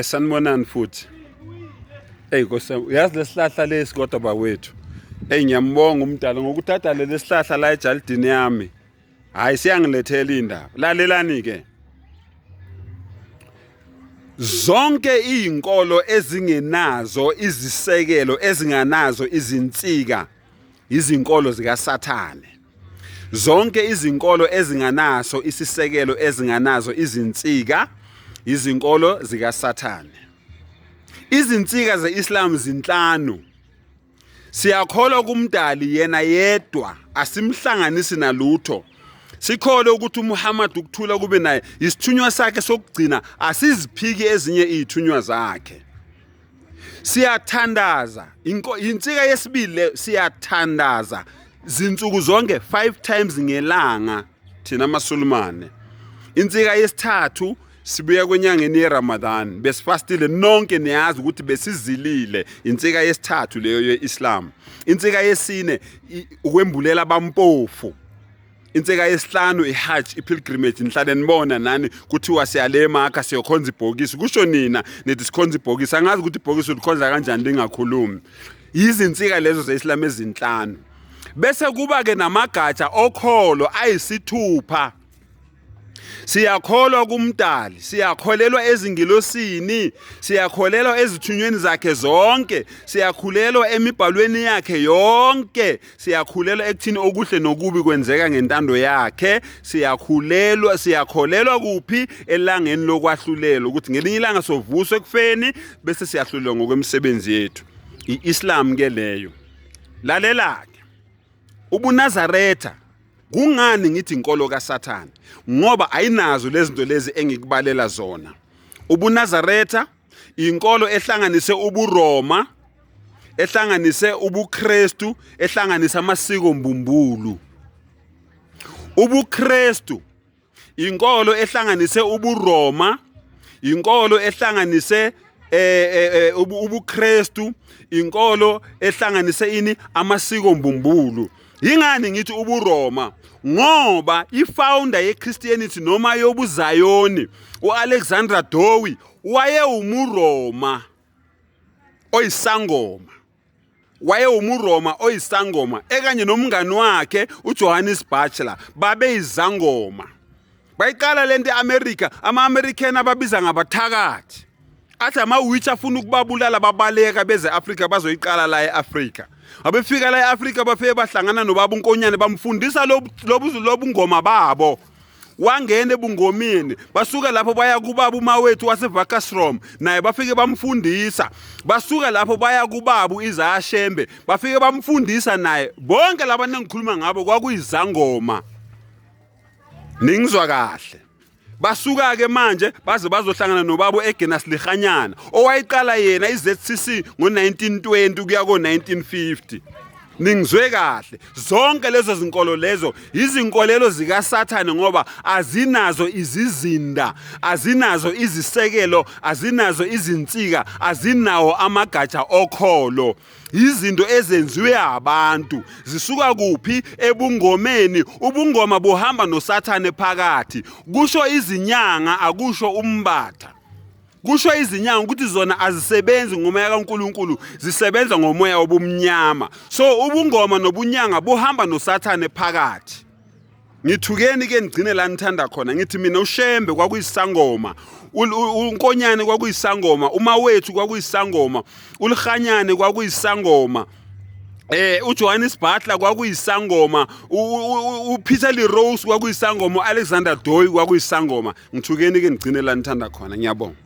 Sanibonani futhi. Nkosi, uyazi lesihlahla lesi kodwa bawethu. Ngiyambonga umdala ngokuthatha lesihlahla la ejaldini yami. Hayi siyangilethela indaba. Lalelani ke. Zonke izinkolo ezingenazo izisekelo ezinganazo izinsika izinkolo zikaSathane. Zonke izinkolo ezinganaso isisekelo ezinganazo izinsika izinkolo zikaSathane. Izinsika zeIslam zinhlanu. Siyakholwa kumdali yena yedwa asimhlanganisi nalutho. Sikholwa ukuthi uMuhammad ukuthula kube naye isithunywa sakhe sokugcina asiziphiki ezinye izithunywa zakhe. Siyathandaza insika yesibili siyathandaza zinsuku zonke 5 times ngelanga thina amaSulumane. Insika yesithathu sibuya kwenyangeni yeRamadan besifastile nonke niyazi ukuthi besizilile insika yesithathu leyo yeIslam. Insika yesine ukwembulela abampofu. Insika yesihlanu iHajj ipilgrimage nihlale nibona nani kuthiwa siyale eMakha siyokhonza ibhokisi kusho nina nithi sikhonza ibhokisi angazi ukuthi ibhokisi ulikhonza kanjani lingakhulumi. Izinsika lezo zeIslam ezinhlanu. Bese kuba ke namagatsha okholo ayisithupha. Siyakholwa kumdali, siyakholelwa ezingilosini, siyakholelwa ezithunyweni zakhe zonke, siyakhulelwa emibhalweni yakhe yonke, siyakhulelwa ekuthini okuhle nokubi kwenzeka ngentando yakhe, siyakholelwa kuphi elangeni lokwahlulelwa ukuthi ngelinye ilanga sovuswe ekufeni bese siyahlulelwa ngokwemisebenzi yethu. IIslam ke leyo. Lalela ke. UbuNazaretha kungani ngithi inkolo kaSathane ngoba ayinazo lezi zinto lezi engikubalela zona. UbuNazaretha inkolo ehlanganise ubuRoma, ehlanganise ubuKristu, ehlanganise amasiko mbumbulu. UbuKristu inkolo ehlanganise ubuRoma, inkolo ehlanganise ubuKristu, inkolo ehlanganise ini amasiko mbumbulu. Yingani ngithi ubuRoma ngoba ifounder yeChristianity noma yobuZayoni uAlexander Dowie waye umuRoma oyisangoma. Waye umuRoma oyisangoma ekanye nomngani wakhe uJohannes Butler babe izangoma. Bayiqala lento eAmerica ama-American ababiza ngabathakathi. Athi ama-witch afuna ukubabulala babaleka beze Africa bazoyiqala la eAfrica. Abefika la eAfrica bafike bahlangana nobaba uNkonyane bamfundisa lobungoma babo. Wangena ebungomini basuka lapho baya kubaba umawethu waseVakasrom naye bafike bamfundisa. Basuka lapho baya kubaba uIzashembe bafike bamfundisa naye. Bonke labantu engikhuluma ngabo kwakuyizangoma. Ningizwa kahle. Basuka ke manje baze bazohlangana nobaba eGenas Lihanyana owayiqala yena iZCC ngo1920 kuya ko1950. Ningizwe kahle. Zonke lezo zinkolo lezo izinkolelo zikaSathane ngoba azinazo izizinda, azinazo izisekelo, azinazo izinsika, azinawo amagatsha okholo. Izinto ezenziwe abantu zisuka kuphi ebungomeni. Ubungoma buhamba noSathane phakathi. Kusho izinyanga akusho umbatha. Kusho izinyanga ukuthi zona azisebenzi ngomoya kaNkuluNkulu zisebenza ngomoya obumnyama. So ubungoma nobunyanga buhamba noSathane phakathi. Ngithukeni ke ngigcine la nithanda khona ngithi mina uShembe kwakuyisangoma, uNkonyane kwakuyisangoma, umawethu kwakuyisangoma, uLihanyane kwakuyisangoma, uJohannes Butler kwakuyisangoma, uPeter Lee Rose kwakuyisangoma, uAlexander Dowie kwakuyisangoma. Ngithukeni ke ngigcine la nithanda khona ngiyabonga.